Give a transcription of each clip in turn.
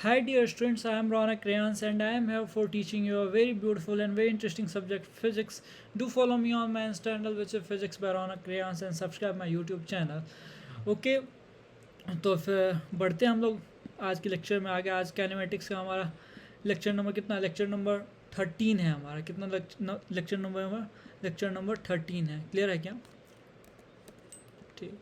Hi dear students, I am Ronak Rayans and I am here for teaching you a very beautiful and very interesting subject, physics. Do follow me on my Insta handle which is physics by Ronak Rayans and subscribe my YouTube channel. Okay, तो फिर बढ़ते हम लोग आज के lecture में आगे। आज कैनेमेटिक्स का हमारा लेक्चर नंबर कितना, लेक्चर नंबर 13 है हमारा। कितना लेक्चर नंबर, लेक्चर नंबर 13 है। क्लियर है क्या? ठीक,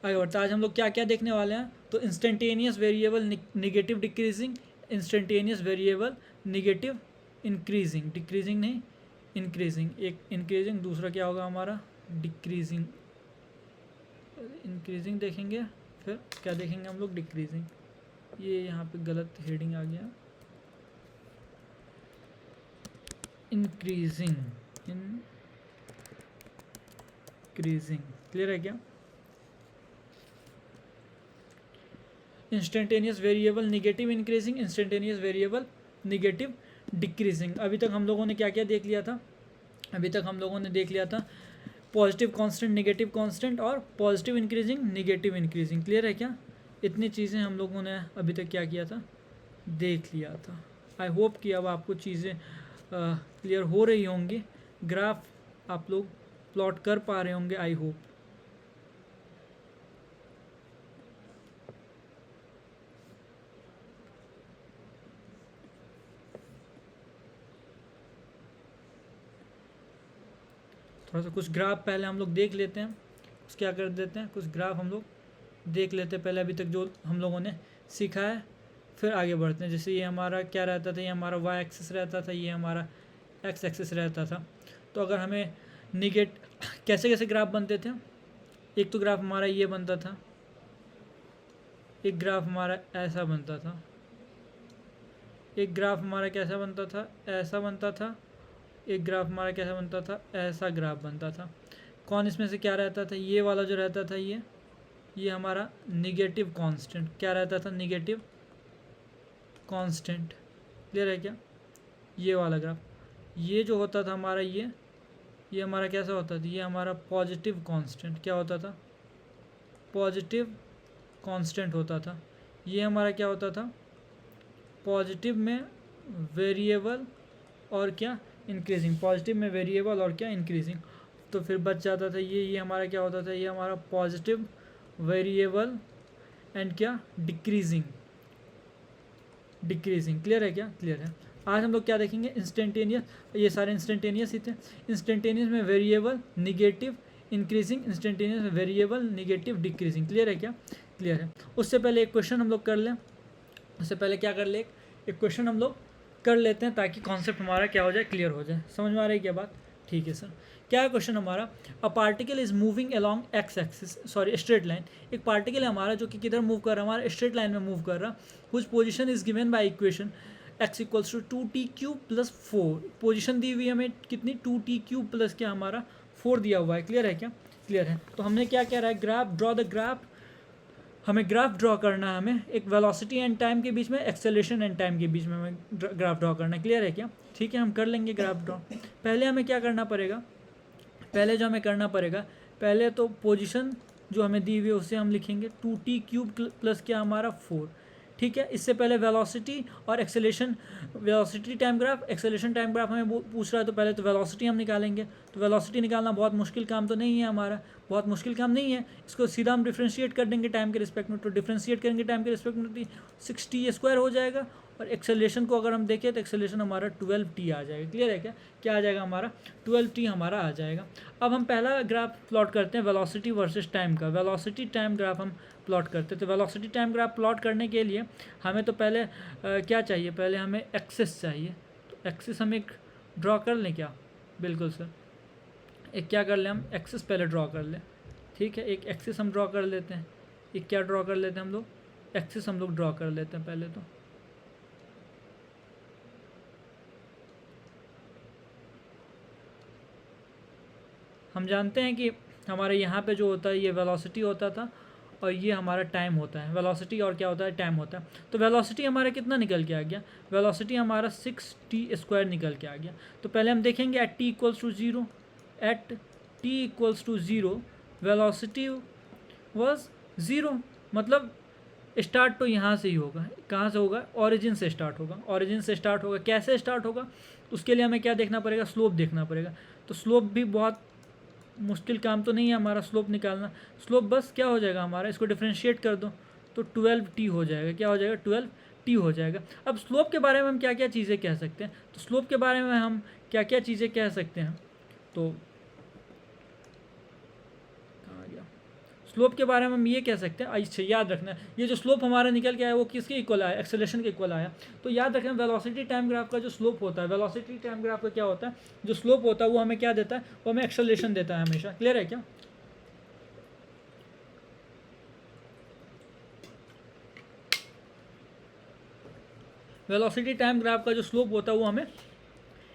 आगे बढ़ते। आज हम लोग क्या क्या देखने वाले हैं, तो instantaneous variable negative decreasing, instantaneous variable negative increasing, decreasing नहीं इंक्रीजिंग, एक इंक्रीजिंग, दूसरा क्या होगा हमारा डिक्रीजिंग। इंक्रीजिंग देखेंगे, फिर क्या देखेंगे हम लोग, डिक्रीजिंग। ये यहाँ पे गलत हेडिंग आ गया, इंक्रीजिंग, इंक्रीजिंग। क्लियर है क्या? Instantaneous variable negative increasing, instantaneous variable negative decreasing. अभी तक हम लोगों ने क्या क्या देख लिया था? अभी तक हम लोगों ने देख लिया था पॉजिटिव कांस्टेंट, नेगेटिव कांस्टेंट और positive increasing, negative increasing. Clear है क्या? इतनी चीज़ें हम लोगों ने अभी तक क्या किया था, देख लिया था। आई होप कि अब आपको चीज़ें क्लियर हो रही होंगी। ग्राफ आप लोग प्लॉट कर पा रहे होंगे, आई होप। थोड़ा सा कुछ ग्राफ पहले हम लोग देख लेते हैं, कुछ क्या कर देते हैं, कुछ ग्राफ हम लोग देख लेते हैं पहले, अभी तक जो हम लोगों ने सीखा है, फिर आगे बढ़ते हैं। जैसे ये हमारा क्या रहता था, ये हमारा वाई एक्सिस रहता था, ये हमारा एक्स एक्सिस रहता था। तो अगर हमें कैसे कैसे ग्राफ बनते थे, एक तो ग्राफ हमारा ये बनता था, एक ग्राफ हमारा ऐसा बनता था, एक ग्राफ हमारा कैसा बनता था, ऐसा बनता था, एक ग्राफ हमारा कैसा बनता था, ऐसा ग्राफ बनता था। कौन इसमें से क्या रहता था, ये वाला जो रहता था, ये हमारा निगेटिव कांस्टेंट क्या रहता था, निगेटिव कांस्टेंट। क्लियर है क्या? ये वाला ग्राफ, ये जो होता था हमारा, ये हमारा कैसा होता था, ये हमारा पॉजिटिव कांस्टेंट क्या होता था, पॉजिटिव कांस्टेंट होता था। ये हमारा क्या होता था, पॉजिटिव में वेरिएबल और क्या इंक्रीजिंग, पॉजिटिव में वेरिएबल और क्या इंक्रीजिंग। तो फिर बच जाता था ये हमारा क्या होता था, ये हमारा पॉजिटिव वेरिएबल एंड क्या डिक्रीजिंग, डिक्रीजिंग। क्लियर है क्या? क्लियर है। आज हम लोग क्या देखेंगे, इंस्टेंटेनियस, ये सारे इंस्टेंटेनियस ही थे। इंस्टेंटेनियस में वेरिएबल निगेटिव इंक्रीजिंग, इंस्टेंटेनियस में वेरिएबल निगेटिव डिक्रीजिंग। क्लियर है क्या? क्लियर है। उससे पहले एक क्वेश्चन हम लोग कर लें, उससे पहले क्या कर ले, एक क्वेश्चन हम लोग कर लेते हैं ताकि कॉन्सेप्ट हमारा क्या हो जाए, क्लियर हो जाए। समझ में आ रही है क्या बात? ठीक है सर। क्या है क्वेश्चन हमारा, a particle is moving along x axis, sorry straight line. एक पार्टिकल है हमारा जो कि किधर मूव कर रहा है, हमारा स्ट्रेट लाइन में मूव कर रहा, कुछ position is given by equation x equals to 2t³ + 4। Position दी हुई हमें कितनी, 2t³ प्लस क्या हमारा 4 दिया हुआ है। क्लियर है क्या? क्लियर है। तो हमने क्या कह रहा है, ग्राफ ड्रॉ द ग्राफ, हमें ग्राफ ड्रॉ करना है, हमें एक वेलोसिटी एंड टाइम के बीच में, एक्सेलरेशन एंड टाइम के बीच में हमें ग्राफ ड्रॉ करना है। क्लियर है क्या? ठीक है, हम कर लेंगे ग्राफ ड्रॉ। पहले हमें क्या करना पड़ेगा, पहले जो हमें करना पड़ेगा, पहले तो पोजीशन जो हमें दी हुई है उसे हम लिखेंगे 2t³ प्लस क्या हमारा 4। ठीक है, इससे पहले वेलोसिटी और acceleration, velocity time graph, acceleration time graph हमें पूछ रहा है, तो पहले तो वेलोसिटी हम निकालेंगे। तो वेलोसिटी निकालना बहुत मुश्किल काम तो नहीं है हमारा, बहुत मुश्किल काम नहीं है। इसको सीधा हम डिफ्रेंशिएट कर देंगे टाइम के रिस्पेक्ट में। तो डिफ्रेंशिएट करेंगे टाइम के रिस्पेक्ट में, 60² हो जाएगा। और एक्सेलरेशन को अगर हम देखें तो एक्सेलरेशन हमारा 12t आ जाएगा। क्लियर है क्या? क्या आ जाएगा हमारा, 12t हमारा आ जाएगा। अब हम पहला ग्राफ प्लॉट करते हैं वेलोसिटी वर्सेस टाइम का। वेलोसिटी टाइम ग्राफ हम प्लॉट करते हैं। तो वेलोसिटी टाइम ग्राफ प्लॉट करने के लिए हमें तो पहले क्या चाहिए, पहले हमें एक्सिस चाहिए। तो एक्सिस हम एक ड्रॉ कर लें क्या? बिल्कुल सर, एक क्या कर लें, हम एक्सिस पहले ड्रॉ कर लें। ठीक है, एक एक्सिस हम ड्रॉ कर लेते हैं। एक क्या ड्रॉ कर लेते हैं हम लोग, एक्सिस हम लोग ड्रॉ कर लेते हैं पहले तो। हम जानते हैं कि हमारे यहाँ पे जो होता है ये वेलोसिटी होता था और ये हमारा टाइम होता है। वेलोसिटी और क्या होता है, टाइम होता है। तो वेलोसिटी हमारा कितना निकल के आ गया, वेलोसिटी हमारा 6t² निकल के आ गया। तो पहले हम देखेंगे at t = 0, at t = 0 velocity was 0, मतलब स्टार्ट तो यहाँ से ही होगा। कहाँ से होगा? ओरिजिन से स्टार्ट होगा। ओरिजिन से स्टार्ट होगा। कैसे स्टार्ट होगा? उसके लिए हमें क्या देखना पड़ेगा? स्लोप देखना पड़ेगा। तो स्लोप भी बहुत मुश्किल काम तो नहीं है हमारा स्लोप निकालना। स्लोप बस क्या हो जाएगा हमारा, इसको डिफ्रेंशिएट कर दो तो 12t हो जाएगा। क्या हो जाएगा? 12t हो जाएगा। अब स्लोप के बारे में हम क्या क्या चीज़ें कह सकते हैं? तो स्लोप के बारे में हम क्या क्या चीज़ें कह सकते हैं? तो स्लोप के बारे में हम ये कह सकते हैं, अच्छा याद रखना, ये जो स्लोप हमारा निकल के आया वो किसके इक्वल आया? एक्सेलरेशन के इक्वल आया। तो याद रखना वेलोसिटी टाइम ग्राफ का जो स्लोप होता है, वेलोसिटी टाइम ग्राफ का क्या होता है? जो स्लोप होता है वो हमें क्या देता है? वो हमें एक्सेलरेशन देता है हमेशा। क्लियर है क्या? वेलोसिटी टाइम ग्राफ का जो स्लोप होता है वो हमें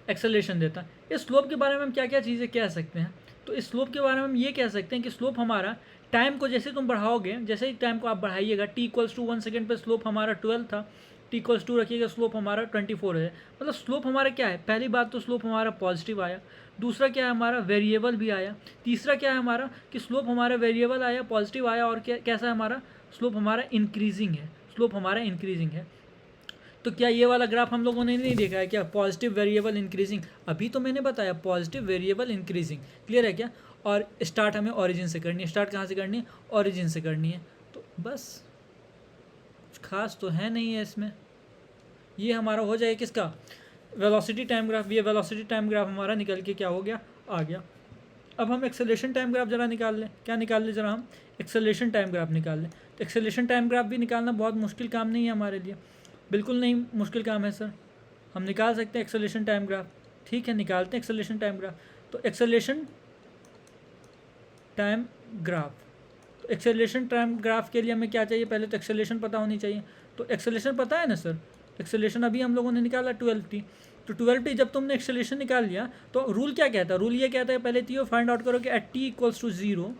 एक्सेलरेशन देता है। इस स्लोप के बारे में हम क्या क्या चीज़ें कह सकते हैं? तो इस स्लोप के बारे में हम ये कह सकते हैं कि स्लोप हमारा टाइम को जैसे तुम बढ़ाओगे, जैसे ही टाइम को आप बढ़ाइएगा, t = 1 सेकेंड पर स्लोप हमारा 12 था, t = 2 रखिएगा, स्लोप हमारा 24 है। मतलब स्लोप हमारा क्या है? पहली बात तो स्लोप हमारा पॉजिटिव आया। दूसरा क्या है हमारा? वेरिएबल भी आया। तीसरा क्या है हमारा? कि स्लोप हमारा वेरिएबल आया, पॉजिटिव आया, और क्या कैसा है हमारा? स्लोप हमारा इंक्रीजिंग है। स्लोप हमारा इंक्रीजिंग है। तो क्या ये वाला ग्राफ हम लोगों ने नहीं देखा है क्या? पॉजिटिव वेरिएबल इंक्रीजिंग, अभी तो मैंने बताया पॉजिटिव वेरिएबल इंक्रीजिंग। क्लियर है क्या? और स्टार्ट हमें ओरिजिन से करनी है। स्टार्ट कहाँ से करनी है? ओरिजिन से करनी है। तो बस कुछ खास तो है नहीं है इसमें। ये हमारा हो जाएगा किसका? Velocity time graph. ये वेलोसिटी टाइम ग्राफ हमारा निकल के क्या हो गया? आ गया। अब हम एक्सेलरेशन टाइम ग्राफ जरा निकाल लें। क्या निकाल लें जरा? हम एक्सेलरेशन टाइम ग्राफ निकाल लें। तो एक्सेलरेशन टाइम ग्राफ भी निकालना बहुत मुश्किल काम नहीं है हमारे लिए, बिल्कुल नहीं मुश्किल काम है सर। हम निकाल सकते हैं एक्सेलरेशन टाइम ग्राफ। ठीक है, निकालते हैं एक्सेलरेशन टाइम ग्राफ। तो एक्सेलरेशन टाइम ग्राफ, तो एक्सेलरेशन टाइम ग्राफ के लिए हमें क्या चाहिए? पहले तो एक्सेलरेशन पता होनी चाहिए। तो एक्सेलरेशन पता है ना सर? एक्सेलरेशन अभी हम लोगों ने निकाला 12t। तो 12t जब तुमने एक्सेलरेशन निकाल लिया तो रूल क्या कहता है? रूल ये कहता है पहले तो फाइंड आउट करो कि एट t = 0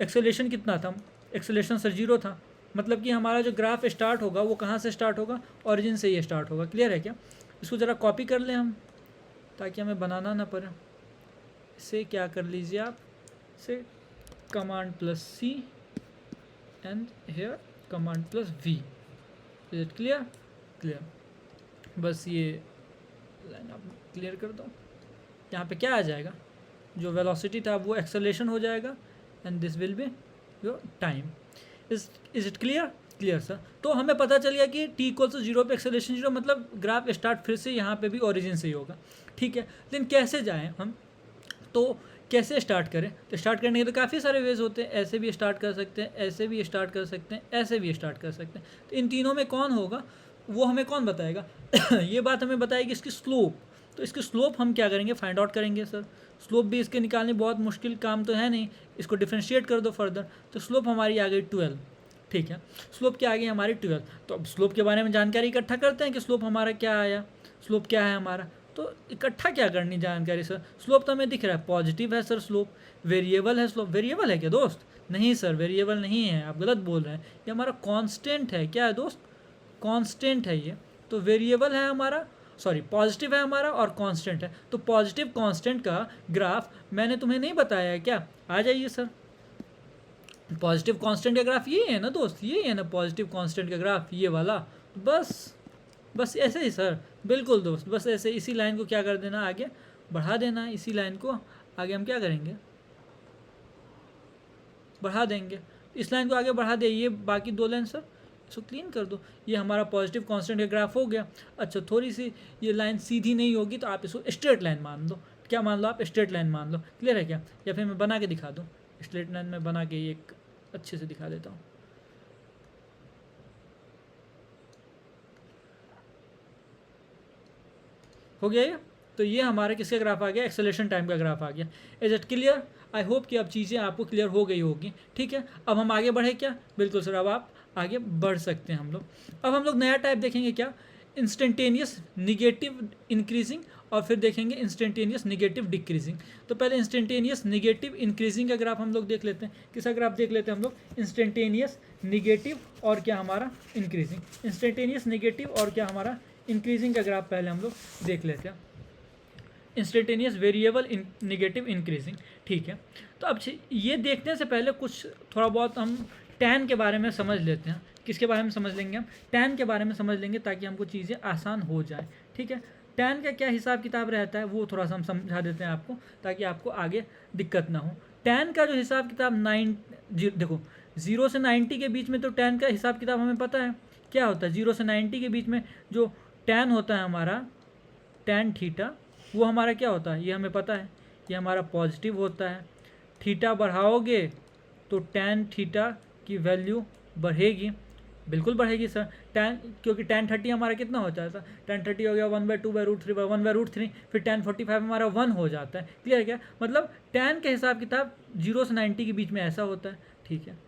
एक्सेलरेशन कितना था? एक्सेलरेशन सर 0 था। मतलब कि हमारा जो ग्राफ स्टार्ट होगा वो कहाँ से स्टार्ट होगा? ओरिजिन से ही स्टार्ट होगा। क्लियर है क्या? इसको ज़रा कॉपी कर लें हम, ताकि हमें बनाना ना पड़े। इसे क्या कर लीजिए आप, से Command+C and here Command+V। Is it clear? Clear. बस ये लाइन आप क्लियर कर दो। यहाँ पे क्या आ जाएगा? जो वेलोसिटी था वो एक्सेलरेशन हो जाएगा, and this will be your time. Is it clear? Clear sir. तो हमें पता चल गया कि t = 0 पे एक्सेलरेशन 0, मतलब ग्राफ स्टार्ट फिर से यहाँ पे भी ओरिजिन से ही होगा। ठीक है, लेकिन कैसे जाएं हम? तो कैसे स्टार्ट करें? तो स्टार्ट करने के तो काफ़ी सारे वेज होते हैं। ऐसे भी स्टार्ट कर सकते हैं, ऐसे भी स्टार्ट कर सकते हैं, ऐसे भी स्टार्ट कर सकते हैं। तो इन तीनों में कौन होगा वो हमें कौन बताएगा? ये बात हमें बताएगी इसकी स्लोप। तो इसकी स्लोप हम क्या करेंगे? फाइंड आउट करेंगे सर। स्लोप भी इसके निकालने बहुत मुश्किल काम तो है नहीं, इसको डिफ्रेंशिएट कर दो फर्दर। तो स्लोप हमारी आ गई 12। ठीक है, स्लोप क्या आ गई हमारी? 12। तो अब स्लोप के बारे में जानकारी इकट्ठा करते हैं कि स्लोप हमारा क्या आया, स्लोप क्या है हमारा। तो इकट्ठा क्या करनी जानकारी सर? स्लोप तो हमें दिख रहा है पॉजिटिव है सर। स्लोप वेरिएबल है। स्लोप वेरिएबल है क्या दोस्त? नहीं सर, वेरिएबल नहीं है, आप गलत बोल रहे हैं। ये हमारा कांस्टेंट है। क्या है दोस्त? कांस्टेंट है ये। तो वेरिएबल है हमारा, सॉरी पॉजिटिव है हमारा और कांस्टेंट है। तो पॉजिटिव कांस्टेंट का ग्राफ मैंने तुम्हें नहीं बताया है क्या? आ जाइए सर। पॉजिटिव कांस्टेंट का ग्राफ ये है ना दोस्त, ये है ना पॉजिटिव कांस्टेंट का ग्राफ, ये वाला। बस ऐसे ही सर, बिल्कुल दोस्त। बस ऐसे इसी लाइन को क्या कर देना, आगे बढ़ा देना। इसी लाइन को आगे हम क्या करेंगे? बढ़ा देंगे। इस लाइन को आगे बढ़ा दे, ये बाकी दो लाइन सर इसको क्लीन कर दो। ये हमारा पॉजिटिव कांस्टेंट का ग्राफ हो गया। अच्छा, थोड़ी सी ये लाइन सीधी नहीं होगी तो आप इसको स्ट्रेट लाइन मान लो। क्या मान लो आप? स्ट्रेट लाइन मान लो। क्लियर है क्या? या फिर मैं बना के दिखा दूँ? स्ट्रेट लाइन में बना के एक अच्छे से दिखा देता हूँ। हो गया ये? तो ये हमारे किसका ग्राफ आ गया? एक्सेलरेशन टाइम का ग्राफ आ गया। Is it clear? I hope कि अब चीज़ें आपको क्लियर हो गई होगी। ठीक है, अब हम आगे बढ़े क्या? बिल्कुल सर, अब आप आगे बढ़ सकते हैं हम लोग। अब हम लोग नया टाइप देखेंगे, क्या? इंस्टेंटेनियस निगेटिव इंक्रीजिंग, और फिर देखेंगे इंस्टेंटेनियस निगेटिव डिक्रीजिंग। तो पहले इंस्टेंटेनियस निगेटिव इंक्रीजिंग का ग्राफ हम लोग देख लेते हैं। किसका ग्राफ देख लेते हैं हम लोग? इंस्टेंटेनियस निगेटिव और क्या हमारा? इंक्रीजिंग। इंस्टेंटेनियस निगेटिव और क्या हमारा? इंक्रीजिंग का ग्राफ पहले हम लोग देख लेते हैं। Instantaneous variable negative increasing. ठीक है, तो अब ये देखने से पहले कुछ थोड़ा बहुत हम टैन के बारे में समझ लेते हैं। किसके बारे में समझ लेंगे हम? टैन के बारे में समझ लेंगे ताकि हमको चीज़ें आसान हो जाए, ठीक है। टैन का क्या हिसाब किताब रहता है वो थोड़ा सा हम समझा देते हैं आपको, ताकि आपको आगे दिक्कत ना हो। टैन का जो हिसाब किताब देखो 0 से 90 के बीच में तो टैन का हिसाब किताब हमें पता है क्या होता है। 0 से 90 के बीच में जो टैन होता है हमारा, टैन थीटा, वो हमारा क्या होता है ये हमें पता है, ये हमारा पॉजिटिव होता है। थीटा बढ़ाओगे तो टैन थीटा की वैल्यू बढ़ेगी, बिल्कुल बढ़ेगी सर। टैन, क्योंकि टैन 30 हमारा कितना हो जाता है? टैन 30 हो गया 1/2/√3 1/√3, फिर टैन 45 हमारा 1 हो जाता है। क्लियर है क्या? मतलब टैन के हिसाब किताब 0 से 90 के बीच में ऐसा होता है, ठीक है।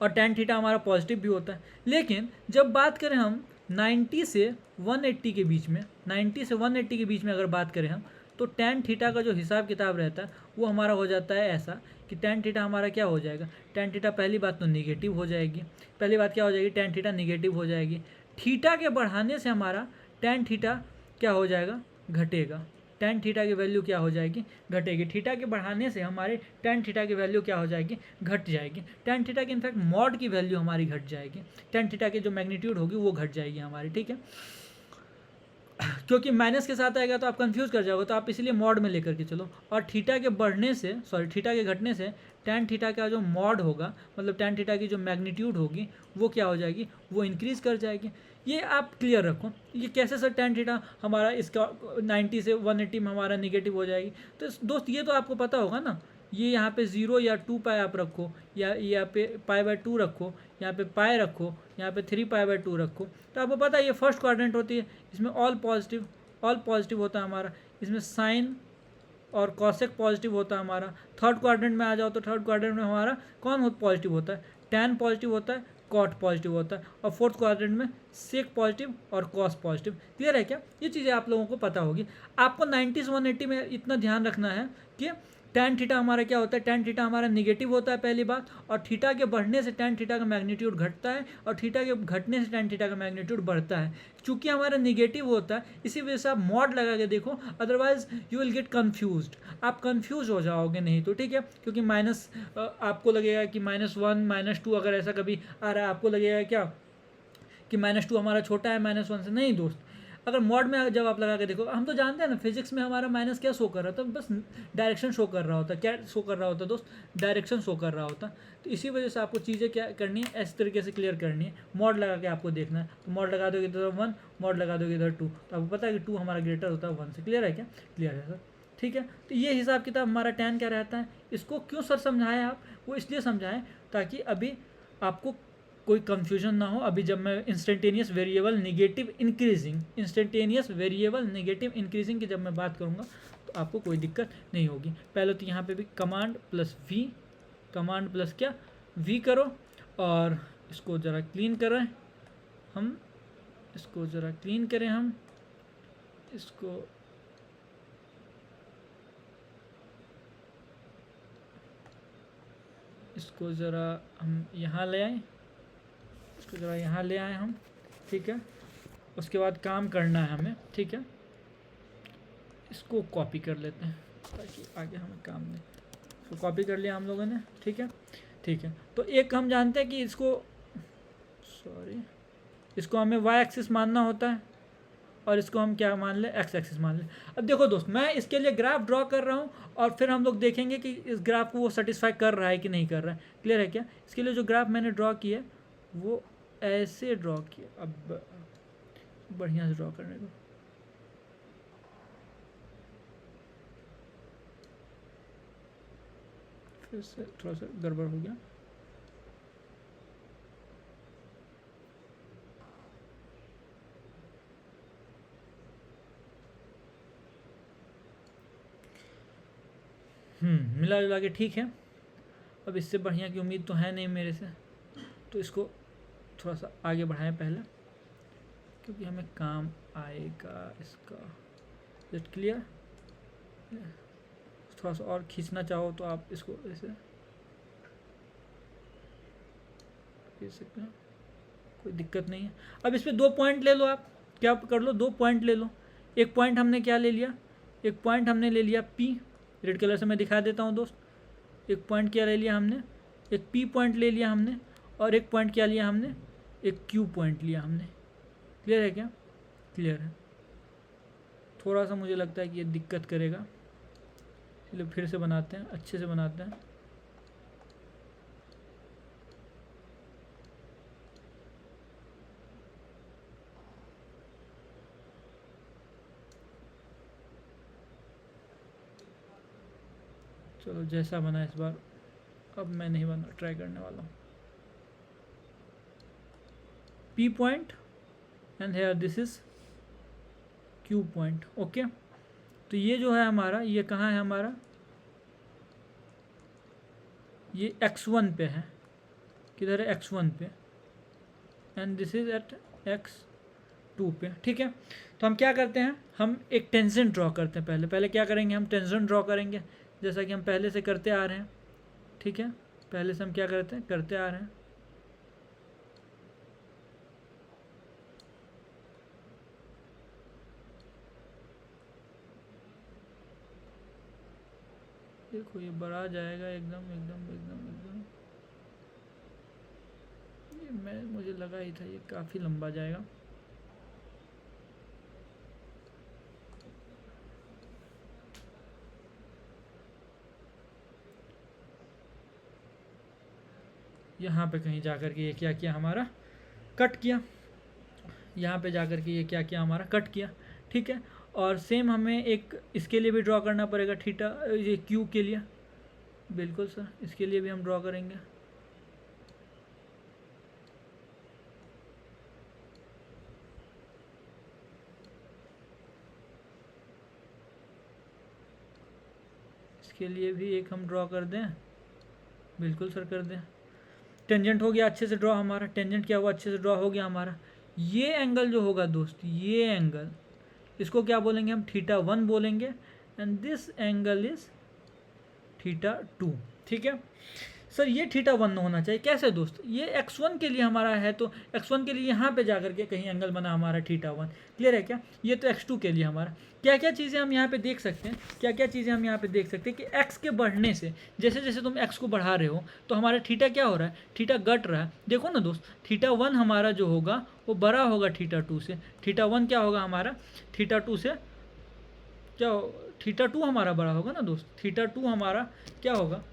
और टैन थीटा हमारा पॉजिटिव भी होता है। लेकिन जब बात करें हम 90 से 180 के बीच में, 90 से 180 के बीच में अगर बात करें हम, तो टैन थीटा का जो हिसाब किताब रहता है वो हमारा हो जाता है ऐसा कि टैन थीटा हमारा क्या हो जाएगा? टैन थीटा पहली बात तो निगेटिव हो जाएगी। पहली बात क्या हो जाएगी? टैन थीटा निगेटिव हो जाएगी। थीटा के बढ़ाने से हमारा टैन थीटा क्या हो जाएगा? घटेगा। टैन थीटा की वैल्यू क्या हो जाएगी? घटेगी। थीटा के बढ़ाने से हमारे टैन थीटा की वैल्यू क्या हो जाएगी? घट जाएगी। टैन थीटा की इनफैक्ट मॉड की वैल्यू हमारी घट जाएगी। टैन थीटा की जो मैग्नीट्यूड होगी वो घट जाएगी हमारी, ठीक है। क्योंकि माइनस के साथ आएगा तो आप कंफ्यूज कर जाओगे, तो आप इसलिए मॉड में लेकर के चलो। और थीटा के बढ़ने से, थीटा के घटने से टैन थीटा का जो मॉड होगा, मतलब टैन थीटा की जो मैग्नीट्यूड होगी वो क्या हो जाएगी? वो इंक्रीज कर जाएगी। ये आप क्लियर रखो। ये कैसे सर टैन थीटा हमारा इसका 90 से 180 में हमारा निगेटिव हो जाएगी? तो दोस्त ये तो आपको पता होगा ना, ये यहाँ पे 0 या 2 पाई आप रखो, या यहाँ पे π/2 रखो, यहाँ पे पाई रखो, यहाँ पे 3π/2 रखो, तो आपको पता है ये फर्स्ट क्वाड्रेंट होती है, इसमें ऑल पॉजिटिव होता है हमारा, इसमें साइन और कॉसेक पॉजिटिव होता है हमारा। थर्ड क्वाड्रेंट में आ जाओ तो थर्ड क्वाड्रेंट में हमारा कौन पॉजिटिव होता है? टैन पॉजिटिव होता है, कॉट पॉजिटिव होता है, और फोर्थ क्वाड्रेंट में सेक पॉजिटिव और कॉस पॉजिटिव। क्लियर है क्या? ये चीज़ें आप लोगों को पता होगी। आपको 90 से 180 में इतना ध्यान रखना है कि टैन थीटा हमारा क्या होता है? टैन थीटा हमारा निगेटिव होता है पहली बात, और थीटा के बढ़ने से टैन थीटा का मैग्नीट्यूड घटता है, और थीटा के घटने से टैन थीटा का मैग्नीट्यूड बढ़ता है। चूंकि हमारा निगेटिव होता है इसी वजह से आप मॉड लगा के देखो, otherwise you will get confused. आप कन्फ्यूज हो जाओगे नहीं तो, ठीक है। क्योंकि माइनस आपको लगेगा कि -1 -2 अगर ऐसा कभी आ रहा है, आपको लगेगा क्या कि -2 हमारा छोटा है -1 से। नहीं दोस्त, अगर मॉड में जब आप लगा के देखो, हम तो जानते हैं ना फिजिक्स में हमारा माइनस क्या शो कर रहा था? बस डायरेक्शन शो कर रहा होता। क्या शो कर रहा होता दोस्त? डायरेक्शन शो कर रहा होता। तो इसी वजह से आपको चीज़ें क्या करनी है, इस तरीके से क्लियर करनी है। मॉड लगा के आपको देखना है, तो मॉड लगा दोगे इधर 1, मॉड लगा दोगे इधर 2, तो आपको पता है कि 2 हमारा ग्रेटर होता है 1 से। क्लियर है क्या? क्लियर है सर, ठीक है। तो ये हिसाब किताब हमारा टैन क्या रहता है। इसको क्यों सर समझाएं आप? वो इसलिए समझाएं ताकि अभी आपको कोई कंफ्यूजन ना हो। अभी जब मैं इंस्टेंटेनियस वेरिएबल नेगेटिव इंक्रीजिंग की जब मैं बात करूँगा तो आपको कोई दिक्कत नहीं होगी। पहले तो यहाँ पे भी कमांड प्लस क्या वी करो, और इसको ज़रा क्लीन करें हम, इसको ज़रा हम यहाँ ले आए, हम, ठीक है। उसके बाद काम करना है हमें, ठीक है। इसको कॉपी कर लेते हैं ताकि आगे हमें काम नहीं। इसको कॉपी कर लिया हम लोगों ने, ठीक है। तो एक हम जानते हैं कि इसको हमें y एक्सिस मानना होता है, और इसको हम क्या मान लें? x एक्सिस मान लें। अब देखो दोस्त, मैं इसके लिए ग्राफ ड्रॉ कर रहा हूँ, और फिर हम लोग देखेंगे कि इस ग्राफ को वो सेटिस्फाई कर रहा है कि नहीं कर रहा है। क्लियर है क्या? इसके लिए जो ग्राफ मैंने ड्रॉ किया वो ऐसे ड्रॉ किया। अब बढ़िया से ड्रॉ करने दो। फिर से थोड़ा सा गड़बड़ हो गया। मिला जुला के ठीक है। अब इससे बढ़िया की उम्मीद तो है नहीं मेरे से, तो इसको थोड़ा सा आगे बढ़ाएं पहले, क्योंकि हमें काम आएगा इसका। Just clear? थोड़ा सा और खींचना चाहो तो आप इसको ऐसे खींच सकते हैं, कोई दिक्कत नहीं है। अब इस पर 2 पॉइंट ले लो। आप क्या कर लो? 2 पॉइंट ले लो। एक पॉइंट हमने क्या ले लिया? एक पॉइंट हमने ले लिया P, रेड कलर से मैं दिखा देता हूँ दोस्त। एक पॉइंट क्या ले लिया हमने? एक P पॉइंट ले लिया हमने और एक पॉइंट क्या लिया हमने, एक Q पॉइंट लिया हमने। क्लियर है क्या? क्लियर है। थोड़ा सा मुझे लगता है कि ये दिक्कत करेगा, चलिए फिर से बनाते हैं, अच्छे से बनाते हैं। चलो जैसा बना इस बार, अब मैं नहीं बना, ट्राई करने वाला हूँ। P point and here this is Q point. Okay, तो ये जो है हमारा, ये कहाँ है हमारा, ये x1 पे है। किधर है? x1 पे, and this is eight x2 पे। ठीक है, तो हम क्या करते हैं, हम एक टेंजेंट ड्रॉ करते हैं। पहले क्या करेंगे, हम टेंजेंट ड्रॉ करेंगे जैसा कि हम पहले से करते आ रहे हैं। ठीक है, पहले से हम क्या करते हैं, करते आ रहे हैं। देखो ये बढ़ा जाएगा एकदम एकदम एकदम एकदम, ये मुझे लगा ही था ये काफ़ी लंबा जाएगा। यहाँ पे कहीं जाकर के ये क्या किया हमारा, कट किया। यहाँ पे जाकर के ये क्या किया हमारा, कट किया। ठीक है, और सेम हमें एक इसके लिए भी ड्रॉ करना पड़ेगा, थीटा, ये क्यू के लिए। बिल्कुल सर, इसके लिए भी हम ड्रॉ करेंगे। इसके लिए भी एक हम ड्रॉ कर दें। बिल्कुल सर, कर दें। टेंजेंट हो गया अच्छे से ड्रॉ हमारा, टेंजेंट क्या हुआ, अच्छे से ड्रॉ हो गया हमारा। ये एंगल जो होगा दोस्त, ये एंगल, इसको क्या बोलेंगे हम, θ1 बोलेंगे, एंड दिस एंगल इज θ2। ठीक है सर, ये θ1 होना चाहिए। कैसे दोस्त, ये x1 के लिए हमारा है, तो x1 के लिए यहाँ पे जाकर के कहीं एंगल बना हमारा θ1। क्लियर है क्या? ये तो x2 के लिए हमारा। क्या क्या चीज़ें हम यहाँ पे देख सकते हैं, क्या क्या चीज़ें हम यहाँ पे देख सकते हैं कि x के बढ़ने से, जैसे जैसे तुम x को बढ़ा रहे हो तो हमारा थीटा क्या हो रहा है, थीटा घट रहा है। देखो ना दोस्त, θ1 हमारा जो होगा वो बड़ा होगा θ2 से। θ1 क्या होगा हमारा, θ2 से क्या, θ2 हमारा बड़ा होगा ना दोस्त, θ2 हमारा क्या होगा,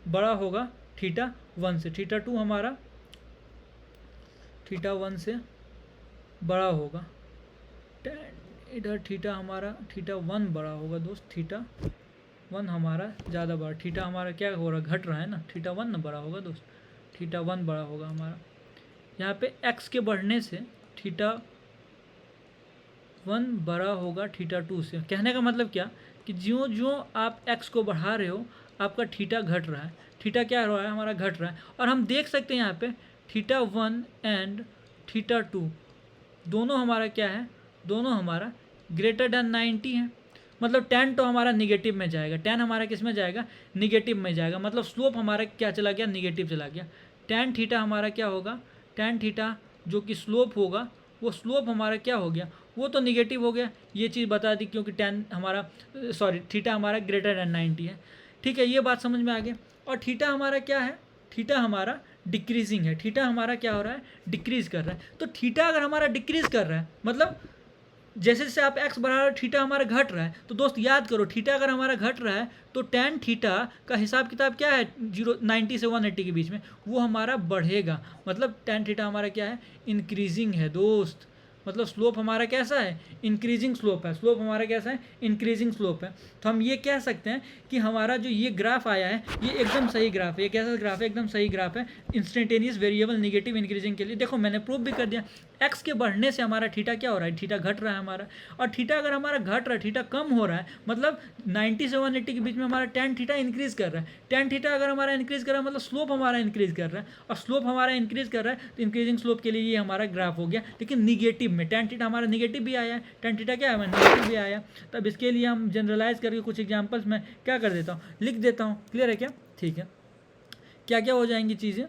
बड़ा होगा θ1 से। θ2 हमारा θ1 से बड़ा होगा, इधर थीटा हमारा θ1 बड़ा होगा दोस्त, θ1 हमारा ज़्यादा बड़ा, थीटा हमारा क्या हो रहा है, घट रहा है ना, θ1 ना बड़ा होगा दोस्त, θ1 बड़ा होगा हमारा। यहाँ पे x के बढ़ने से θ1 बड़ा होगा θ2 से। कहने का मतलब क्या कि ज्यों ज्यों आप x को बढ़ा रहे हो आपका थीटा घट रहा है, थीटा क्या हो रहा है हमारा, घट रहा है। और हम देख सकते हैं यहाँ पे θ1 एंड θ2 दोनों हमारा क्या है, दोनों हमारा ग्रेटर देन 90 है। मतलब tan तो हमारा निगेटिव में जाएगा, tan हमारा किस में जाएगा, निगेटिव में जाएगा। मतलब स्लोप हमारा क्या चला गया, निगेटिव चला गया। tan थीटा हमारा क्या होगा, tan थीटा जो कि स्लोप होगा, वो स्लोप हमारा क्या हो गया, वो तो निगेटिव हो गया। ये चीज़ बता दी क्योंकि tan हमारा, सॉरी, थीटा हमारा ग्रेटर देन 90 है। ठीक है, ये बात समझ में आ गया। और थीटा हमारा क्या है, थीटा हमारा डिक्रीजिंग है, थीटा हमारा क्या हो रहा है, डिक्रीज कर रहा है। तो थीटा अगर हमारा डिक्रीज कर रहा है, मतलब जैसे जैसे आप x बढ़ा रहे हो थीटा हमारा घट रहा है, तो दोस्त याद करो थीटा अगर हमारा घट रहा है तो tan थीटा का हिसाब किताब क्या है, 90 से 180 के बीच में, वो हमारा बढ़ेगा। मतलब tan थीटा हमारा क्या है, इंक्रीजिंग है दोस्त। मतलब स्लोप हमारा कैसा है, इंक्रीजिंग स्लोप है, स्लोप हमारा कैसा है, इंक्रीजिंग स्लोप है। तो हम ये कह सकते हैं कि हमारा जो ये ग्राफ आया है ये एकदम सही ग्राफ है। ये कैसा ग्राफ है, एकदम सही ग्राफ है इंस्टेंटेनियस वेरिएबल निगेटिव इंक्रीजिंग के लिए। देखो मैंने प्रूव भी कर दिया, एक्स के बढ़ने से हमारा थीटा क्या हो रहा है, थीटा घट रहा है हमारा। और थीटा अगर हमारा घट रहा है, थीटा कम हो रहा है, मतलब 90 से 180 के बीच में हमारा tan थीटा इंक्रीज कर रहा है। tan थीटा अगर हमारा इंक्रीज कर रहा है मतलब स्लोप हमारा इंक्रीज कर रहा है, और स्लोप हमारा इंक्रीज कर रहा है तो इंक्रीजिंग स्लोप के लिए ये हमारा ग्राफ हो गया। लेकिन निगेटिव में tan थीटा हमारा निगेटिव भी आया है, tan थीटा क्या है, निगेटिव भी आया। तब इसके लिए हम जनरलाइज करके कुछ एग्जाम्पल्स में क्या कर देता हूँ, लिख देता हूँ। क्लियर है क्या? ठीक है, क्या क्या हो जाएंगी चीज़ें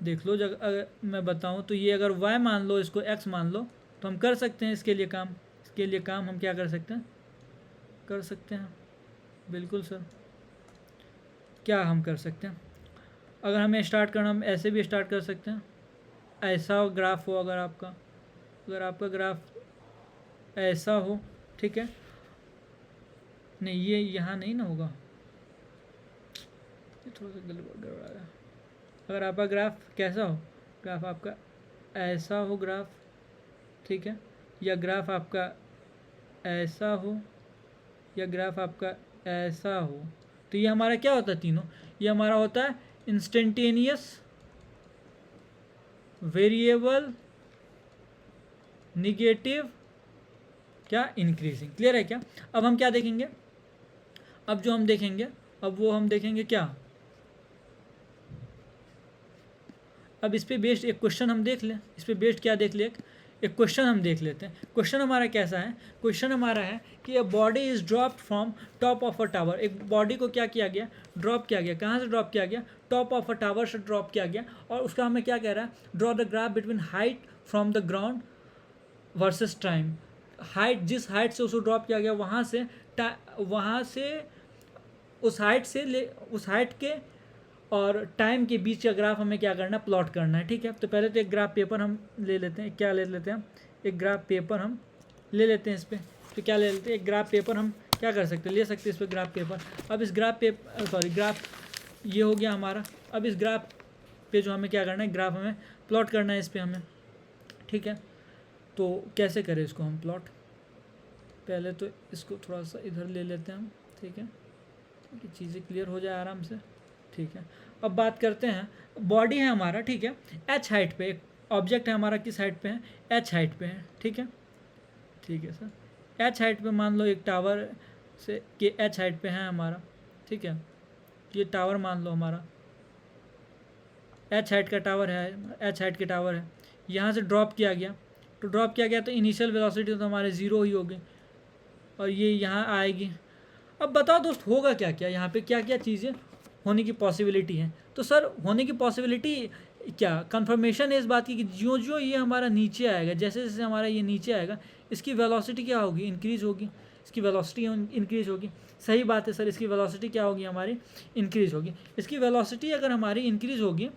देख लो। जब अगर मैं बताऊं तो ये अगर y मान लो, इसको x मान लो, तो हम कर सकते हैं इसके लिए काम। इसके लिए काम हम क्या कर सकते हैं, कर सकते हैं, बिल्कुल सर। क्या हम कर सकते हैं, अगर हमें स्टार्ट करना, हम ऐसे भी स्टार्ट कर सकते हैं, ऐसा ग्राफ हो, अगर आपका ग्राफ ऐसा हो, ठीक है, नहीं ये यहाँ नहीं ना होगा, ये थोड़ा सा गड़बड़ा है। अगर आपका ग्राफ कैसा हो, ग्राफ आपका ऐसा हो ग्राफ, ठीक है, या ग्राफ आपका ऐसा हो, या ग्राफ आपका ऐसा हो, तो ये हमारा क्या होता है तीनों, ये हमारा होता है इंस्टेंटेनियस वेरिएबल निगेटिव क्या इंक्रीजिंग। क्लियर है क्या? अब हम क्या देखेंगे, अब जो हम देखेंगे, अब वो हम देखेंगे क्या, अब इस पे बेस्ड एक क्वेश्चन हम देख लें, इस पे बेस्ड क्या देख ले, एक क्वेश्चन हम देख लेते हैं। क्वेश्चन हमारा कैसा है, क्वेश्चन हमारा है कि a body is dropped from top of a tower, एक बॉडी को क्या किया गया, ड्रॉप किया गया, कहाँ से ड्रॉप किया गया, टॉप ऑफ अ टावर से ड्रॉप किया गया, और उसका हमें क्या कह रहा है, draw the graph between height from the ground versus time, height जिस हाइट से उसको ड्रॉप किया गया वहाँ से उस हाइट के और टाइम के बीच का ग्राफ हमें क्या करना है, प्लॉट करना है, ठीक है। तो पहले तो एक ग्राफ पेपर हम ले लेते हैं, क्या ले लेते हैं, एक ग्राफ पेपर हम ले लेते हैं इस पर, तो क्या ले लेते हैं, एक ग्राफ पेपर हम क्या कर सकते हैं, ले सकते हैं इस पर ग्राफ पेपर। अब इस ग्राफ ये हो गया हमारा, अब इस ग्राफ पे जो हमें क्या करना है, ग्राफ हमें प्लॉट करना है इस पर हमें, ठीक है। तो कैसे करें इसको हम प्लॉट, पहले तो इसको थोड़ा सा इधर ले लेते हैं हम, ठीक है, कि चीज़ें क्लियर हो जाए आराम से, ठीक है। अब बात करते हैं, बॉडी है हमारा, ठीक है, एच हाइट पे, एक ऑब्जेक्ट है हमारा, किस हाइट पे है, एच हाइट पे है, ठीक है, ठीक है सर, एच हाइट पे मान लो एक टावर से कि एच हाइट पे है हमारा, ठीक है, ये टावर मान लो हमारा एच हाइट का टावर है, एच हाइट के टावर है, यहाँ से ड्रॉप किया गया, तो ड्रॉप किया गया तो इनिशियल वेलोसिटी तो हमारे ज़ीरो ही होगी, और ये यहाँ आएगी। अब बताओ दोस्त होगा क्या क्या, यहाँ पे क्या क्या चीज़ें होने की पॉसिबिलिटी है, तो सर होने की पॉसिबिलिटी क्या, कंफर्मेशन है इस बात की कि जो जो ये हमारा नीचे आएगा, जैसे जैसे हमारा ये नीचे आएगा, इसकी वेलोसिटी क्या होगी, इंक्रीज़ होगी, इसकी वेलोसिटी इंक्रीज़ होगी। सही बात है सर, इसकी वेलोसिटी क्या होगी हमारी, इंक्रीज़ होगी। इसकी वेलोसिटी अगर हमारी इंक्रीज़ होगी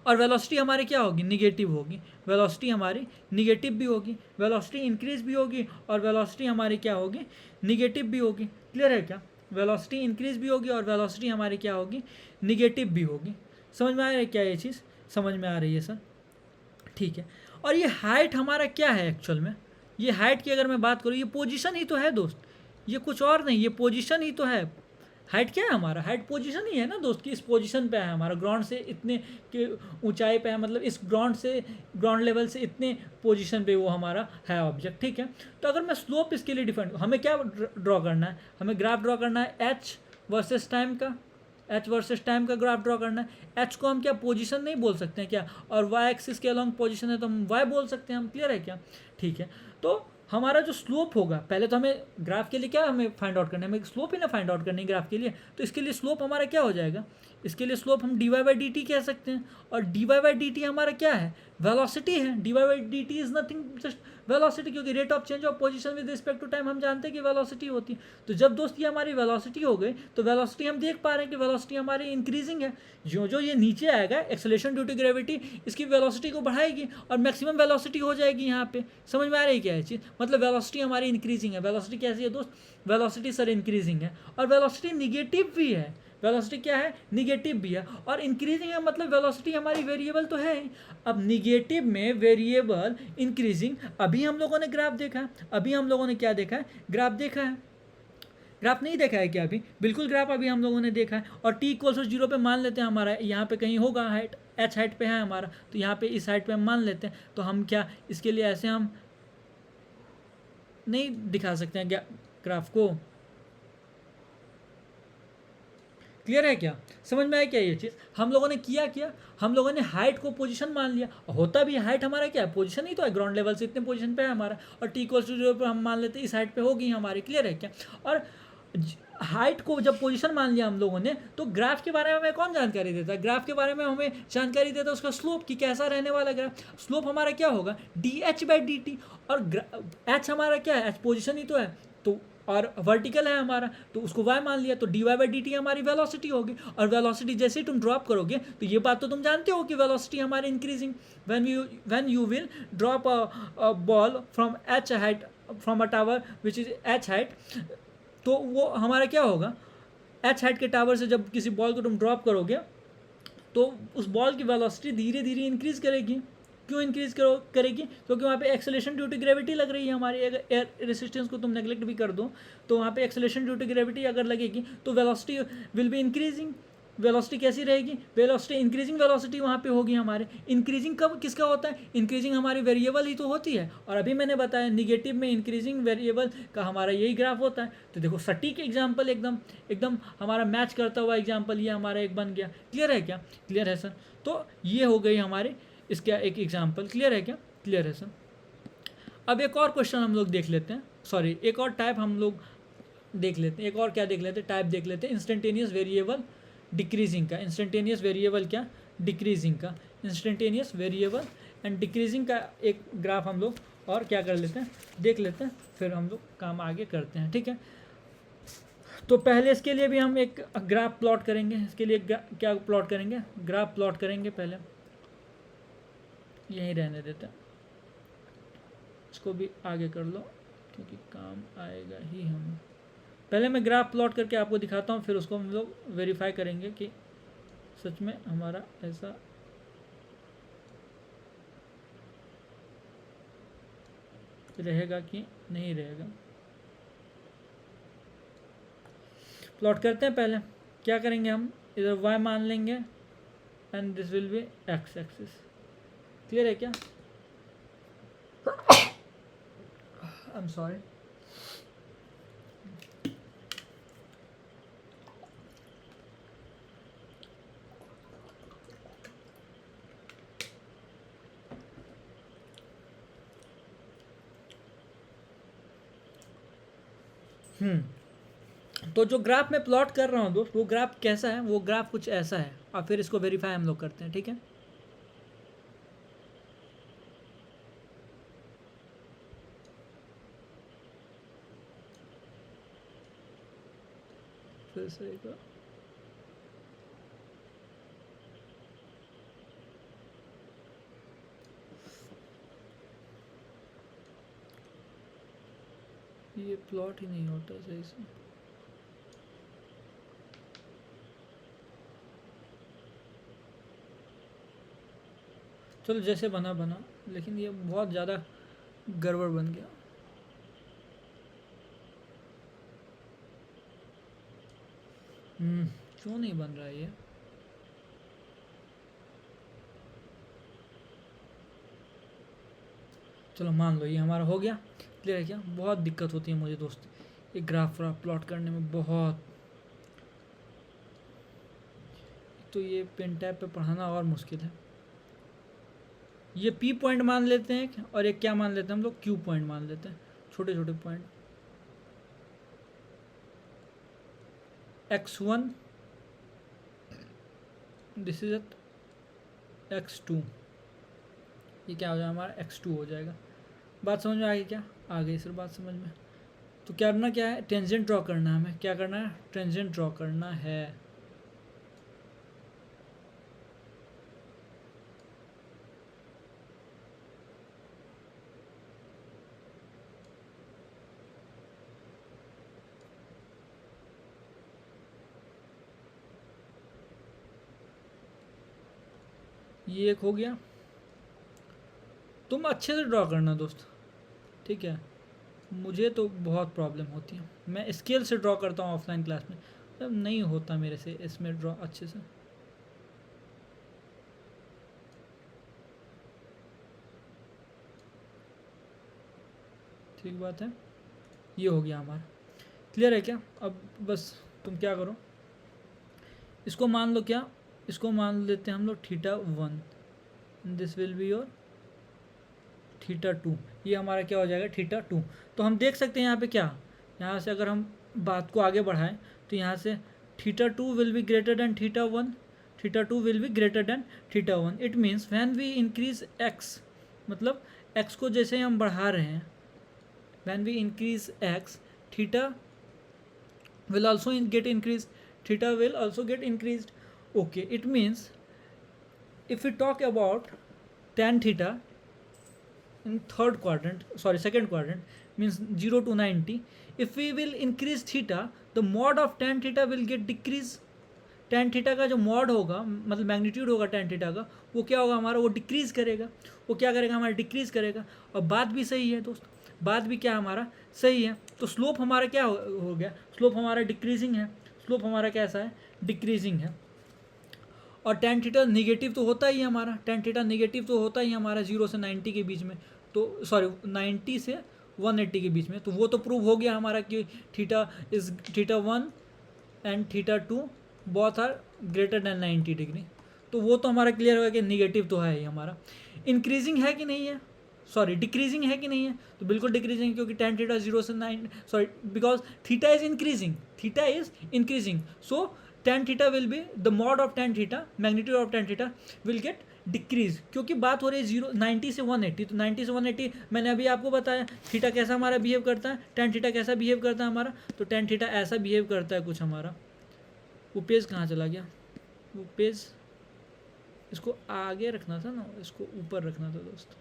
और वेलोसिटी हमारी क्या होगी, निगेटिव होगी, वेलोसिटी हमारी निगेटिव भी होगी, वेलोसिटी इंक्रीज भी होगी और वेलोसिटी हमारी क्या होगी, निगेटिव भी होगी। क्लियर है क्या, वेलोसिटी इंक्रीज भी होगी और वेलोसिटी हमारी क्या होगी, निगेटिव भी होगी। समझ में आ रहा है क्या, ये चीज़ समझ में आ रही है सर, ठीक है। और ये हाइट हमारा क्या है एक्चुअल में, ये हाइट की अगर मैं बात करूँ, ये पोजीशन ही तो है दोस्त, ये कुछ और नहीं, ये पोजीशन ही तो है। हाइट क्या है हमारा, हाइट पोजीशन ही है ना दोस्त, कि इस पोजीशन पे है हमारा, ग्राउंड से इतने के ऊंचाई पे है, मतलब इस ग्राउंड लेवल से इतने पोजीशन पे वो हमारा है ऑब्जेक्ट, ठीक है। तो अगर मैं स्लोप इसके लिए डिफाइन, हमें क्या ड्रॉ करना है, हमें ग्राफ ड्रॉ करना है एच वर्सेस टाइम का ग्राफ ड्रॉ करना है। एच को हम क्या पोजीशन नहीं बोल सकते हैं क्या, और वाई एक्सिस के अलॉन्ग पोजीशन है तो हम वाई बोल सकते हैं हम। क्लियर है क्या, ठीक है। तो हमारा जो स्लोप होगा, पहले तो हमें ग्राफ के लिए क्या हमें फाइंड आउट करना है, हमें स्लोप ही ना फाइंड आउट करनी है ग्राफ के लिए, तो इसके लिए स्लोप हमारा क्या हो जाएगा, इसके लिए स्लोप हम d y by d t कह सकते हैं, और d y by d t हमारा क्या है, वेलोसिटी है, d y by d t is nothing just velocity, क्योंकि rate of change of position with respect to time हम जानते हैं कि वेलोसिटी होती है। तो जब दोस्त ये हमारी वेलोसिटी हो गई, तो वेलोसिटी हम देख पा रहे हैं कि वेलोसिटी हमारी इंक्रीजिंग है, जो जो ये नीचे आएगा एक्सेलरेशन ड्यू टू ग्रेविटी इसकी वेलोसिटी को बढ़ाएगी और मैक्सिमम वेलोसिटी हो जाएगी यहाँ पे। समझ में आ रही है क्या ये चीज़, मतलब वेलोसिटी हमारी इंक्रीजिंग है। वेलोसिटी कैसी है दोस्त, वेलोसिटी सर इंक्रीजिंग है, और वेलोसिटी निगेटिव भी है, वेलोसिटी क्या है, निगेटिव भी है, और इंक्रीजिंग है, मतलब वेलोसिटी हमारी वेरिएबल तो है ही। अब निगेटिव में वेरिएबल इंक्रीजिंग, अभी हम लोगों ने ग्राफ देखा है, अभी हम लोगों ने क्या देखा है, ग्राफ देखा है, ग्राफ नहीं देखा है क्या अभी, बिल्कुल ग्राफ अभी हम लोगों ने देखा है। और टी इक्वल्स 0 पे मान लेते हैं हमारा यहाँ पे कहीं होगा हाइट, एच हाइट पे है हमारा, तो यहाँ पे इस हाइट पे हम मान लेते हैं, तो हम क्या इसके लिए ऐसे हम नहीं दिखा सकते हैं ग्राफ को। क्लियर है क्या, समझ में आया क्या ये चीज़, हम लोगों ने किया हम लोगों ने हाइट को पोजीशन मान लिया, होता भी हाइट हमारा क्या है, पोजीशन ही तो है, ग्राउंड लेवल से इतने पोजीशन पे है हमारा, और टी इक्वल्स टू 0 पर हम मान लेते हैं इस हाइट पे होगी हमारी। क्लियर है क्या, और हाइट को जब पोजीशन मान लिया हम लोगों ने, तो ग्राफ के बारे में हमें कौन जानकारी देता है, ग्राफ के बारे में हमें जानकारी देता है उसका स्लोप की कैसा रहने वाला ग्राफ। स्लोप हमारा क्या होगा, D H by d T, और एच हमारा क्या है, एच पोजीशन ही तो है, तो और वर्टिकल है हमारा, तो उसको y मान लिया, तो dy बाई dt हमारी वेलोसिटी होगी। और वेलोसिटी जैसे ही तुम ड्रॉप करोगे तो ये बात तो तुम जानते हो कि वेलोसिटी हमारी increasing, when you will drop a ball from h height, from a tower which is h height, तो वो हमारा क्या होगा, h हाइट के टावर से जब किसी बॉल को तुम ड्रॉप करोगे तो उस बॉल की वेलोसिटी धीरे धीरे इंक्रीज करेगी। क्यों इंक्रीज करेगी? क्योंकि वहाँ पे एक्सेलेरेशन ड्यू टू ग्रेविटी लग रही है हमारी। अगर एयर रेसिस्टेंस को तुम नेग्लेक्ट भी कर दो तो वहाँ पे एक्सेलेरेशन ड्यू टू ग्रेविटी अगर लगेगी तो velocity will be increasing. Velocity कैसी रहेगी? वेलोसिटी इंक्रीजिंग वेलोसिटी वहाँ पे होगी हमारे। इंक्रीजिंग कब किसका होता है? इंक्रीजिंग हमारी वेरिएबल ही तो होती है, और अभी मैंने बताया निगेटिव में इंक्रीजिंग वेरिएबल का हमारा यही ग्राफ होता है। तो देखो सटीक एग्जाम्पल, एकदम एकदम हमारा मैच करता हुआ एग्जाम्पल ये हमारा एक बन गया। क्लियर है क्या? क्लियर है सर? तो ये हो गई हमारे इसका एक एग्जाम्पल। क्लियर है क्या? क्लियर है सर? अब एक और क्वेश्चन हम लोग देख लेते हैं, सॉरी एक और टाइप हम लोग देख लेते हैं। एक और क्या देख लेते हैं? टाइप देख लेते हैं इंस्टेंटेनियस वेरिएबल डिक्रीजिंग का। इंस्टेंटेनियस वेरिएबल क्या? डिक्रीजिंग का। इंस्टेंटेनियस वेरिएबल एंड डिक्रीजिंग का एक ग्राफ हम लोग और क्या कर लेते हैं, देख लेते हैं, फिर हम लोग काम आगे करते हैं। ठीक है, तो पहले इसके लिए भी हम एक ग्राफ प्लॉट करेंगे। इसके लिए क्या प्लॉट करेंगे? ग्राफ प्लॉट करेंगे। पहले यहीं रहने देते हैं, इसको भी आगे कर लो क्योंकि काम आएगा ही हमें। पहले मैं ग्राफ प्लॉट करके आपको दिखाता हूँ, फिर उसको हम लोग वेरीफाई करेंगे कि सच में हमारा ऐसा रहेगा कि नहीं रहेगा। प्लॉट करते हैं। पहले क्या करेंगे, हम इधर y मान लेंगे and this will be x axis. Clear है क्या? I am sorry. तो जो ग्राफ मैं प्लॉट कर रहा हूँ दोस्त, वो ग्राफ कैसा है? वो ग्राफ कुछ ऐसा है, और फिर इसको वेरीफाई हम लोग करते हैं। ठीक है, फिर से एक बार। ये प्लॉट ही नहीं होता सही से। चलो जैसे बना बना, लेकिन ये बहुत ज़्यादा गड़बड़ बन गया। क्यों नहीं बन रहा है ये? चलो मान लो ये हमारा हो गया। क्लियर है क्या? बहुत दिक्कत होती है मुझे दोस्त ये ग्राफ प्लॉट करने में, बहुत। तो ये पेन टैब पे पढ़ाना और मुश्किल है। ये पी पॉइंट मान लेते हैं, और एक क्या मान लेते हैं हम लोग? क्यू पॉइंट मान लेते हैं, छोटे छोटे point. x1, this is eight x2। ये क्या हो जाएगा हमारा? x2 हो जाएगा। बात समझ में आ गई क्या? आ गई सर बात समझ में। तो क्या करना, क्या है? टेंजेंट ड्रॉ करना है हमें। क्या करना है? टेंजेंट ड्रॉ करना है। ये एक हो गया। तुम अच्छे से ड्रॉ करना दोस्त, ठीक है? मुझे तो बहुत प्रॉब्लम होती है। मैं स्केल से ड्रॉ करता हूँ ऑफलाइन क्लास में, तब नहीं होता मेरे से इसमें ड्रॉ अच्छे से। ठीक बात है, ये हो गया हमारा। क्लियर है क्या? अब बस तुम क्या करो, इसको मान लो क्या, इसको मान लेते हैं हम लोग θ1, दिस विल बी योर θ2। ये हमारा क्या हो जाएगा? θ2। तो हम देख सकते हैं यहाँ पे क्या, यहाँ से अगर हम बात को आगे बढ़ाएं तो यहाँ से θ2 will be greater than θ1, θ2 will be greater than θ1। It means when we increase x, मतलब x को जैसे हम बढ़ा रहे हैं, when we increase x theta will also get increased. Theta will also get increased. Okay, it means if we talk about tan theta in second quadrant means 0 to 90, if we will increase theta, the mod of tan theta will get decrease. tan theta का जो mod होगा, मतलब magnitude होगा tan theta का, वो क्या होगा हमारा, वो डिक्रीज़ करेगा. वो क्या करेगा हमारा, डिक्रीज़ करेगा. और बात भी सही है दोस्त, बात भी क्या हमारा सही है. तो स्लोप हमारा क्या हो गया, स्लोप हमारा डिक्रीजिंग है. स्लोप हमारा कैसा है, डिक्रीजिंग है. और tan थीटा निगेटिव तो होता ही है हमारा, tan थीटा निगेटिव तो होता ही हमारा 0 से 90 के बीच में, तो सॉरी 90 से 180 के बीच में. तो वो तो प्रूव हो गया हमारा कि theta 1 and theta 2 both are greater than 90 degree. तो वो तो हमारा क्लियर होगा कि निगेटिव तो है ही हमारा. इंक्रीजिंग है कि नहीं है, सॉरी डिक्रीजिंग है कि नहीं है, तो बिल्कुल डिक्रीजिंग, क्योंकि tan थीटा 0 से 9 sorry because theta is increasing, so tan theta will be the mod of tan theta, magnitude of tan theta will get decrease. क्योंकि बात हो रही है 90 से 180, तो 90 से 180 मैंने अभी आपको बताया थीटा कैसा हमारा बिहेव करता है, tan थीटा कैसा बिहेव करता है हमारा. तो tan थीटा ऐसा बिहेव करता है कुछ हमारा. वो पेज कहाँ चला गया, वो पेज इसको आगे रखना था ना, इसको ऊपर रखना था दोस्त.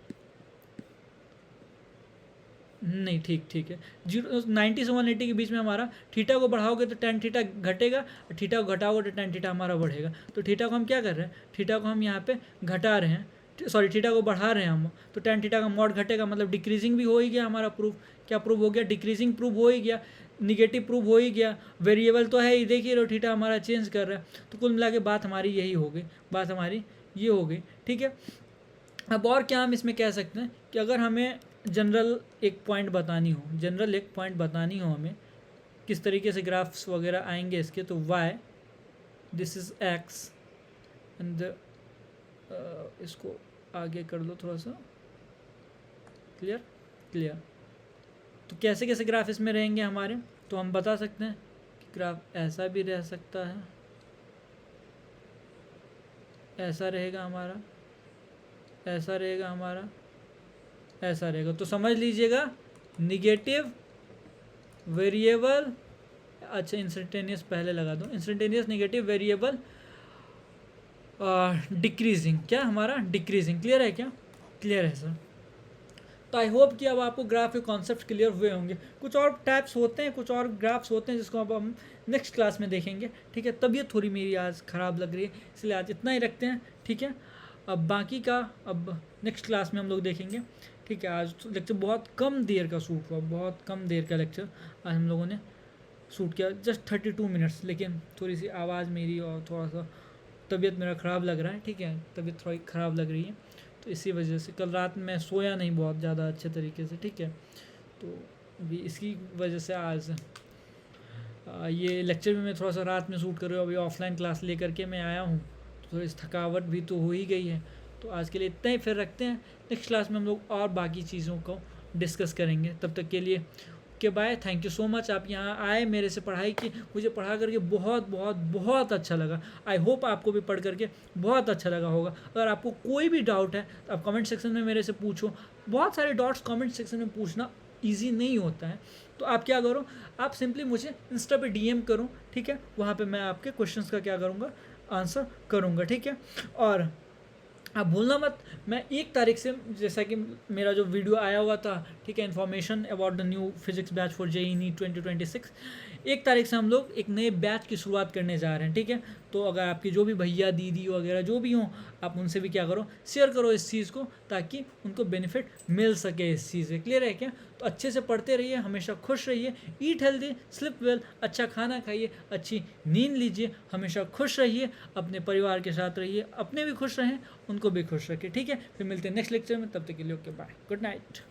नहीं ठीक है. 90 से 180 के बीच में हमारा थीटा को बढ़ाओगे तो tan थीटा घटेगा, थीटा को घटाओगे तो tan थीटा हमारा बढ़ेगा. तो थीटा को हम क्या कर रहे हैं, थीटा को हम यहाँ पे घटा रहे हैं, सॉरी थीटा को बढ़ा रहे हैं हम. तो tan थीटा का मॉड घटेगा, मतलब डिक्रीजिंग भी हो ही गया हमारा प्रूफ. क्या प्रूव हो गया, डिक्रीजिंग प्रूव हो ही गया, निगेटिव प्रूव हो ही गया. वेरिएबल तो है ही, देखिए रो थीटा हमारा चेंज कर रहा है. तो कुल मिला के बात हमारी यही हो गई, बात हमारी ये हो गई. ठीक है. अब और क्या हम इसमें कह सकते हैं कि अगर हमें जनरल एक पॉइंट बतानी हो हमें, किस तरीके से ग्राफ्स वगैरह आएंगे इसके, तो y this is x and इसको आगे कर लो थोड़ा सा, क्लियर. तो कैसे कैसे ग्राफ इसमें रहेंगे हमारे, तो हम बता सकते हैं कि ग्राफ ऐसा भी रह सकता है, ऐसा रहेगा हमारा, ऐसा रहेगा हमारा, ऐसा रहेगा. तो समझ लीजिएगा निगेटिव वेरिएबल, अच्छा इंस्टेंटेनियस पहले लगा दो, इंस्टेंटेनियस निगेटिव वेरिएबल डिक्रीजिंग, क्या हमारा डिक्रीजिंग. क्लियर है क्या, क्लियर है सर. तो आई होप कि अब आपको ग्राफ के कॉन्सेप्ट क्लियर हुए होंगे. कुछ और टाइप्स होते हैं, कुछ और ग्राफ्स होते हैं जिसको अब हम नेक्स्ट क्लास में देखेंगे. ठीक है. तबीयत थोड़ी मेरी आज ख़राब लग रही है, इसलिए आज इतना ही रखते हैं. ठीक है. अब बाकी का अब नेक्स्ट क्लास में हम लोग देखेंगे. ठीक है. आज लेक्चर बहुत कम देर का शूट हुआ, बहुत कम देर का लेक्चर आज हम लोगों ने शूट किया, जस्ट 32 मिनट्स. लेकिन थोड़ी सी आवाज़ मेरी और थोड़ा सा तबीयत मेरा ख़राब लग रहा है. ठीक है. तबीयत थोड़ी ख़राब लग रही है, तो इसी वजह से कल रात में सोया नहीं बहुत ज़्यादा अच्छे तरीके से. ठीक है. तो अभी इसकी वजह से आज ये लेक्चर भी मैं थोड़ा सा रात में शूट कर रहा हूँ. अभी ऑफलाइन क्लास लेकर के मैं आया हूँ, तो थोड़ी थकावट भी तो हो ही गई है. तो आज के लिए इतना ही, फिर रखते हैं. नेक्स्ट क्लास में हम लोग और बाकी चीज़ों को डिस्कस करेंगे. तब तक के लिए okay bye. Thank you so much, आप यहाँ आए, मेरे से पढ़ाई की, मुझे पढ़ा करके बहुत बहुत बहुत अच्छा लगा. आई होप आपको भी पढ़ करके बहुत अच्छा लगा होगा. अगर आपको कोई भी डाउट है तो आप कमेंट सेक्शन में मेरे से पूछो. बहुत सारे डाउट्स कमेंट सेक्शन में पूछना ईजी नहीं होता है, तो आप क्या करो, आप सिंपली मुझे इंस्टा पे DM करो. ठीक है. वहाँ पे मैं आपके क्वेश्चंस का क्या करूँगा, आंसर करूँगा. ठीक है. और आप भूलना मत, मैं 1 तारीख से, जैसा कि मेरा जो वीडियो आया हुआ था, ठीक है, information about the new physics batch for JEE NEET 2026, 1 तारीख से हम लोग एक नए बैच की शुरुआत करने जा रहे हैं. ठीक है. तो अगर आपके जो भी भैया दीदी वगैरह जो भी हों, आप उनसे भी क्या करो, शेयर करो इस चीज़ को, ताकि उनको बेनिफिट मिल सके इस चीज़ से. क्लियर है क्या. तो अच्छे से पढ़ते रहिए, हमेशा खुश रहिए, ईट हेल्दी, स्लिप वेल, अच्छा खाना खाइए, अच्छी नींद लीजिए, हमेशा खुश रहिए, अपने परिवार के साथ रहिए, अपने भी खुश रहें, उनको भी खुश रखिए. ठीक है. फिर मिलते हैं नेक्स्ट लेक्चर में, तब तक के लिए ओके बाय, गुड नाइट.